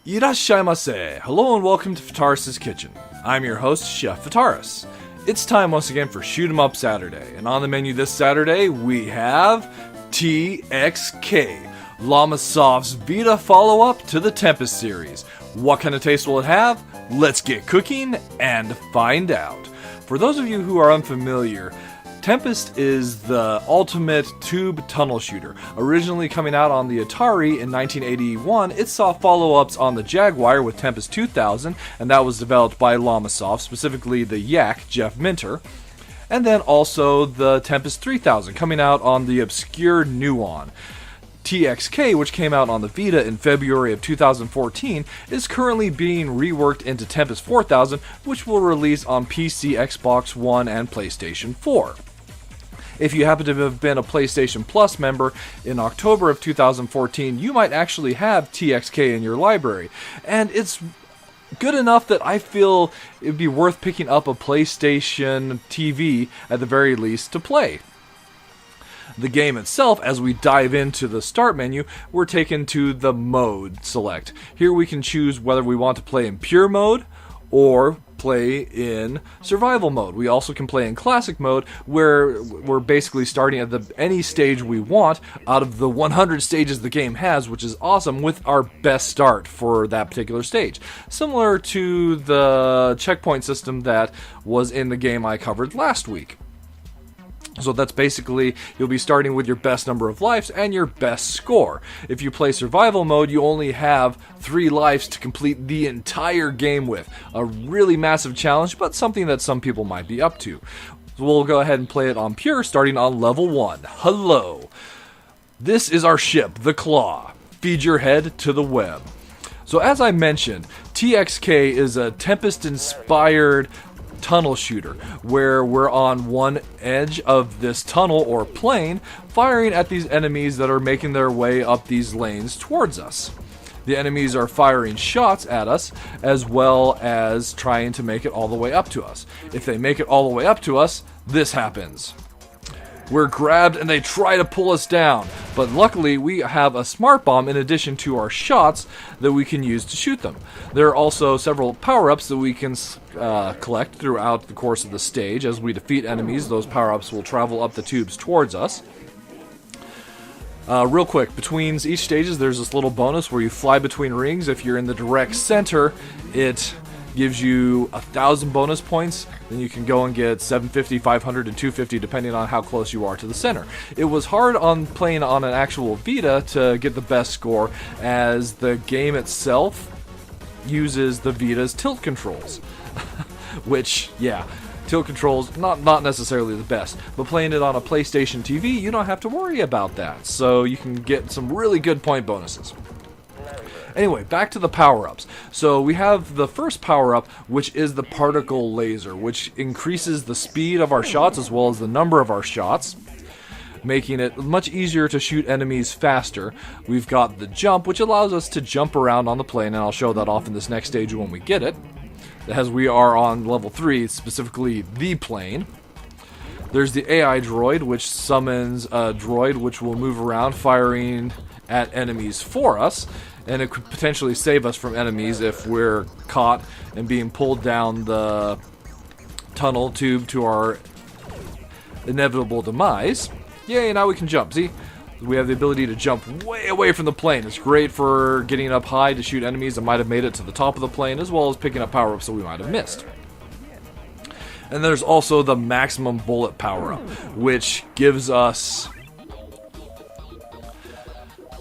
Irashaimase! Hello and welcome to Fitaurus Kitchen. I'm your host, Chef Fitaurus. It's time once again for Shoot 'em Up Saturday, and on the menu this Saturday we have TxK, Llamasoft's Vita follow-up to the Tempest series. What kind of taste will it have? Let's get cooking and find out. For those of you who are unfamiliar, Tempest is the ultimate tube tunnel shooter. Originally coming out on the Atari in 1981, it saw follow-ups on the Jaguar with Tempest 2000, and that was developed by Llamasoft, specifically the Yak, Jeff Minter. And then also the Tempest 3000 coming out on the obscure Nuon. TxK, which came out on the Vita in February of 2014, is currently being reworked into Tempest 4000, which will release on PC, Xbox One, and PlayStation 4. If you happen to have been a PlayStation Plus member in October of 2014, you might actually have TxK in your library. And it's good enough that I feel it'd be worth picking up a PlayStation TV at the very least to play. The game itself, as we dive into the start menu, we're taken to the mode select. Here we can choose whether we want to play in pure mode or play in survival mode. We also can play in classic mode, where we're basically starting at any stage we want out of the 100 stages the game has, which is awesome, with our best start for that particular stage. Similar to the checkpoint system that was in the game I covered last week. So that's basically, you'll be starting with your best number of lives and your best score. If you play survival mode, you only have 3 lives to complete the entire game with. A really massive challenge, but something that some people might be up to. So we'll go ahead and play it on pure, starting on level 1. Hello. This is our ship, the Claw. Feed your head to the web. So as I mentioned, TxK is a Tempest-inspired tunnel shooter, where we're on one edge of this tunnel or plane, firing at these enemies that are making their way up these lanes towards us. The enemies are firing shots at us, as well as trying to make it all the way up to us. If they make it all the way up to us, this happens. We're grabbed and they try to pull us down, but luckily we have a smart bomb in addition to our shots that we can use to shoot them. There are also several power-ups that we can collect throughout the course of the stage. As we defeat enemies, those power-ups will travel up the tubes towards us. Real quick, between each stages there's this little bonus where you fly between rings. If you're in the direct center, it gives you 1,000 bonus points. Then you can go and get 750, 500, and 250 depending on how close you are to the center. It was hard on playing on an actual Vita to get the best score, as the game itself uses the Vita's tilt controls. Which, yeah, tilt controls, not necessarily the best, but playing it on a PlayStation TV, you don't have to worry about that. So you can get some really good point bonuses. Anyway, back to the power-ups. So we have the first power-up, which is the particle laser, which increases the speed of our shots as well as the number of our shots, making it much easier to shoot enemies faster. We've got the jump, which allows us to jump around on the plane, and I'll show that off in this next stage when we get it, as we are on level 3, specifically the plane. There's the AI droid, which summons a droid which will move around firing at enemies for us, and it could potentially save us from enemies if we're caught and being pulled down the tunnel tube to our inevitable demise. Yay, now we can jump. See? We have the ability to jump way away from the plane. It's great for getting up high to shoot enemies that might have made it to the top of the plane, as well as picking up power-ups that we might have missed. And there's also the maximum bullet power-up, which gives us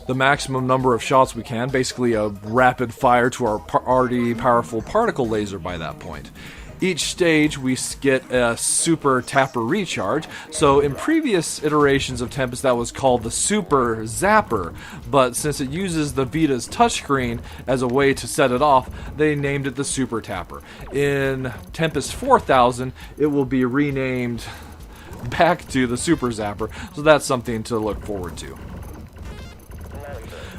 the maximum number of shots we can, basically a rapid fire to our already powerful particle laser by that point. Each stage we get a super tapper recharge. So in previous iterations of Tempest that was called the Super Zapper, but since it uses the Vita's touchscreen as a way to set it off, they named it the Super Tapper. In Tempest 4000 it will be renamed back to the Super Zapper, so that's something to look forward to.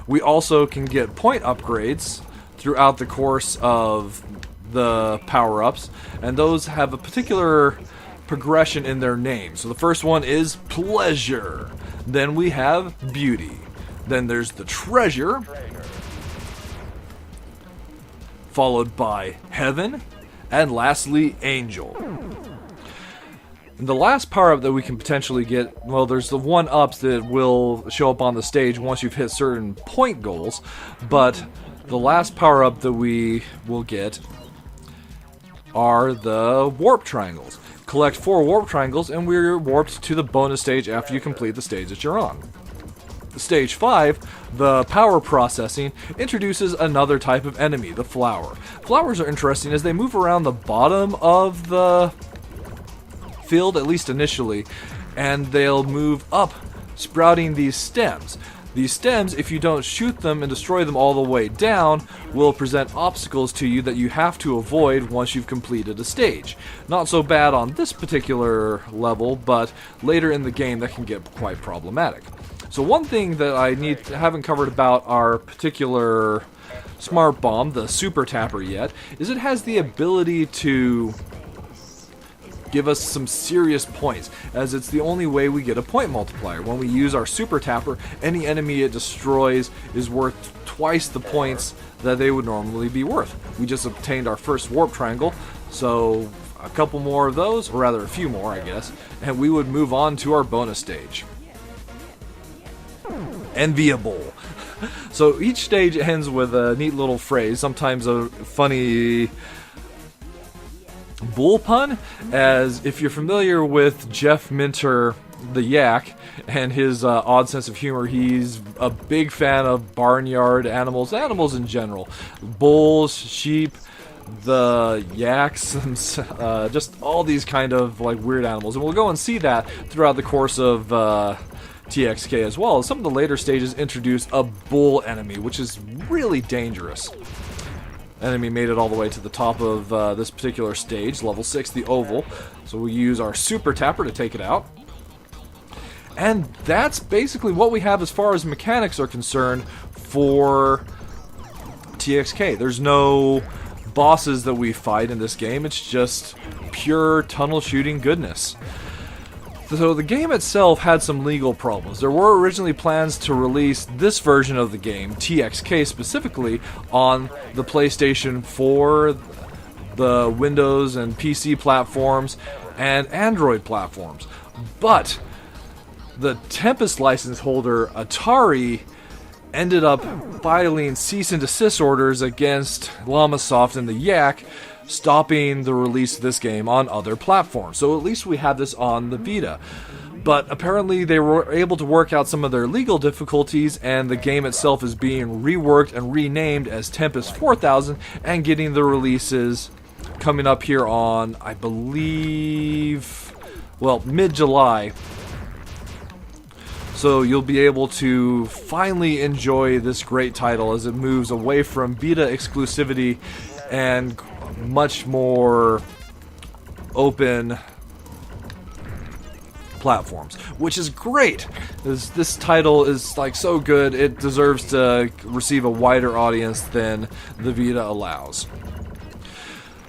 We also can get point upgrades throughout the course of the power-ups, and those have a particular progression in their name. So the first one is Pleasure, then we have Beauty, then there's the Treasure, followed by Heaven, and lastly Angel. And the last power-up that we can potentially get, well, there's the 1-ups that will show up on the stage once you've hit certain point goals, but the last power-up that we will get are the warp triangles. Collect 4 warp triangles and we're warped to the bonus stage after you complete the stage that you're on. Stage 5, the power processing, introduces another type of enemy, the flower. Flowers are interesting as they move around the bottom of the field, at least initially, and they'll move up, sprouting these stems. These stems, if you don't shoot them and destroy them all the way down, will present obstacles to you that you have to avoid once you've completed a stage. Not so bad on this particular level, but later in the game that can get quite problematic. So one thing that I haven't covered about our particular smart bomb, the Super Tapper, yet, is it has the ability to give us some serious points, as it's the only way we get a point multiplier. When we use our Super Tapper, any enemy it destroys is worth twice the points that they would normally be worth. We just obtained our first warp triangle, so a couple more of those, or rather a few more I guess, and we would move on to our bonus stage. Enviable. So each stage ends with a neat little phrase, sometimes a funny bull pun, as if you're familiar with Jeff Minter, the Yak, and his odd sense of humor, he's a big fan of barnyard animals in general. Bulls, sheep, the yaks, and just all these kind of like weird animals. And we'll go and see that throughout the course of TxK as well. Some of the later stages introduce a bull enemy, which is really dangerous. Enemy made it all the way to the top of this particular stage, level 6, the oval. So we use our Super Tapper to take it out. And that's basically what we have as far as mechanics are concerned for TxK. There's no bosses that we fight in this game, it's just pure tunnel shooting goodness. So the game itself had some legal problems. There were originally plans to release this version of the game, TxK specifically, on the PlayStation 4, the Windows and PC platforms, and Android platforms. But the Tempest license holder, Atari, ended up filing cease and desist orders against Llamasoft and the Yak, stopping the release of this game on other platforms. So at least we have this on the Vita. But apparently they were able to work out some of their legal difficulties, and the game itself is being reworked and renamed as Tempest 4000 and getting the releases coming up here on, I believe, well, mid-July. So you'll be able to finally enjoy this great title as it moves away from Vita exclusivity and much more open platforms, which is great. This title is like so good, it deserves to receive a wider audience than the Vita allows.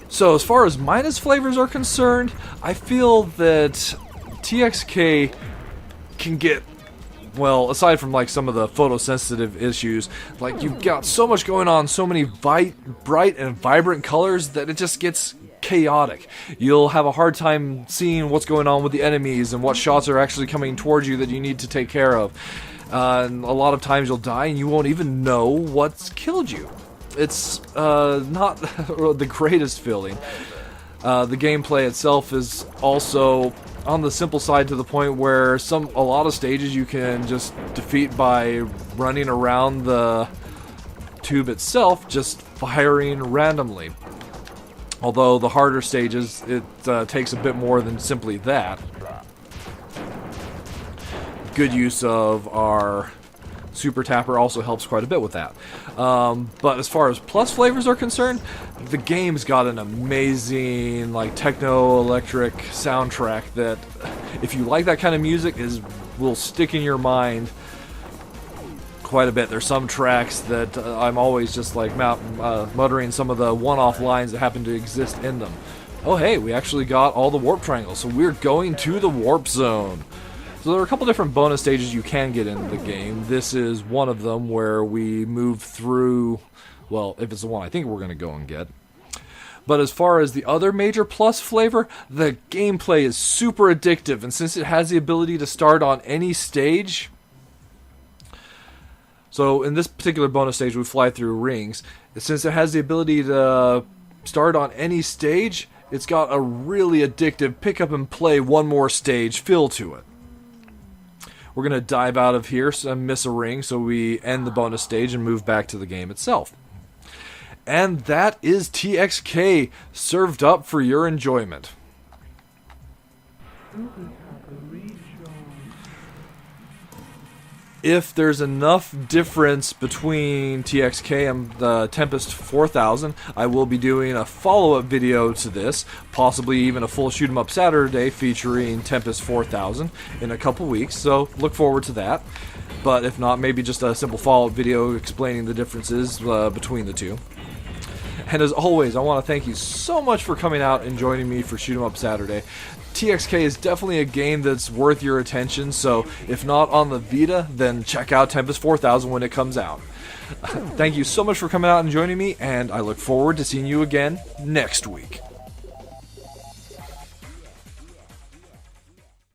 So as far as minus flavors are concerned, I feel that TxK can get, well, aside from like some of the photosensitive issues, like you've got so much going on, so many bright and vibrant colors that it just gets chaotic. You'll have a hard time seeing what's going on with the enemies and what shots are actually coming towards you that you need to take care of. And a lot of times you'll die and you won't even know what's killed you. It's not the greatest feeling. The gameplay itself is also on the simple side to the point where a lot of stages you can just defeat by running around the tube itself, just firing randomly. Although the harder stages, it takes a bit more than simply that. Good use of our Super Tapper also helps quite a bit with that. But as far as plus flavors are concerned, the game's got an amazing like techno-electric soundtrack that, if you like that kind of music, will stick in your mind quite a bit. There's some tracks that I'm always just like muttering some of the one-off lines that happen to exist in them. Oh hey, we actually got all the warp triangles, so we're going to the warp zone. So there are a couple different bonus stages you can get in the game. This is one of them where we move through Well, if it's the one I think we're going to go and get. But as far as the other major plus flavor, the gameplay is super addictive, and since it has the ability to start on any stage... So in this particular bonus stage, we fly through rings. Since it has the ability to start on any stage, it's got a really addictive pick up and play one more stage feel to it. We're going to dive out of here and miss a ring, so we end the bonus stage and move back to the game itself. And that is TxK served up for your enjoyment. If there's enough difference between TxK and the Tempest 4000, I will be doing a follow-up video to this, possibly even a full Shoot 'em Up Saturday featuring Tempest 4000 in a couple weeks, so look forward to that. But if not, maybe just a simple follow-up video explaining the differences between the two. And as always, I want to thank you so much for coming out and joining me for Shoot 'em Up Saturday. TxK is definitely a game that's worth your attention, so if not on the Vita, then check out Tempest 4000 when it comes out. Thank you so much for coming out and joining me, and I look forward to seeing you again next week.